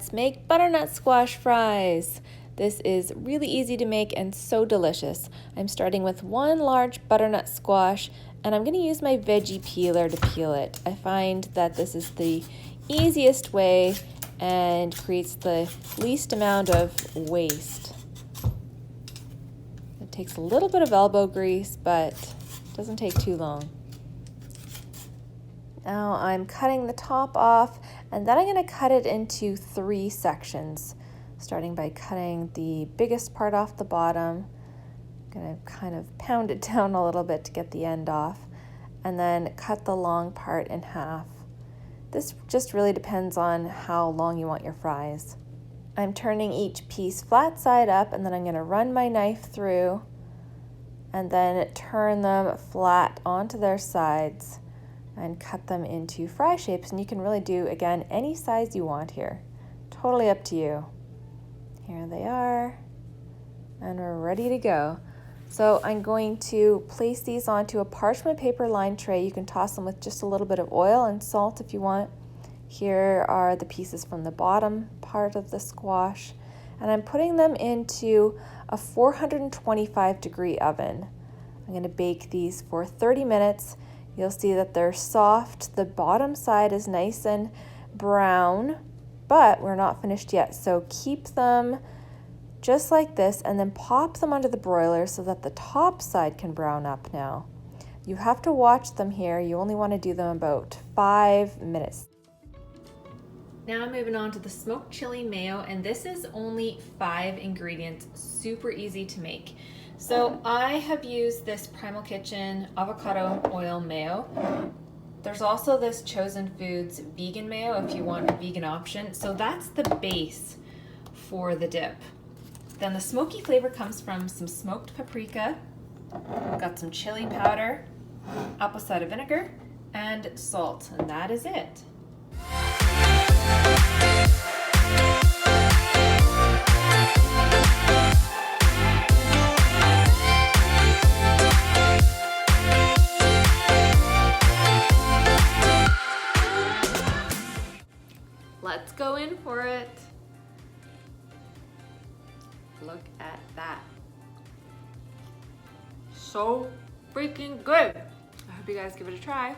Let's make butternut squash fries. This is really easy to make and so delicious. I'm starting with one large butternut squash and I'm going to use my veggie peeler to peel it. I find that this is the easiest way and creates the least amount of waste. It takes a little bit of elbow grease, but doesn't take too long. Now I'm cutting the top off, and then I'm going to cut it into 3 sections, starting by cutting the biggest part off the bottom. I'm going to kind of pound it down a little bit to get the end off, and then cut the long part in half. This just really depends on how long you want your fries. I'm turning each piece flat side up, and then I'm going to run my knife through and then turn them flat onto their sides and cut them into fry shapes. And you can really do, again, any size you want here. Totally up to you. Here they are, and we're ready to go. So I'm going to place these onto a parchment paper lined tray. You can toss them with just a little bit of oil and salt if you want. Here are the pieces from the bottom part of the squash, and I'm putting them into a 425-degree oven. I'm going to bake these for 30 minutes. You'll see that they're soft. The bottom side is nice and brown, but we're not finished yet. So keep them just like this and then pop them under the broiler so that the top side can brown up now. You have to watch them here. You only want to do them about 5 minutes. Now I'm moving on to the smoked chili mayo, and this is only 5 ingredients, super easy to make. So I have used this Primal Kitchen avocado oil mayo. There's also this Chosen Foods vegan mayo if you want a vegan option. So that's the base for the dip. Then the smoky flavor comes from some smoked paprika. We've got some chili powder, apple cider vinegar, and salt, and that is it. Let's go in for it. Look at that. So freaking good. I hope you guys give it a try.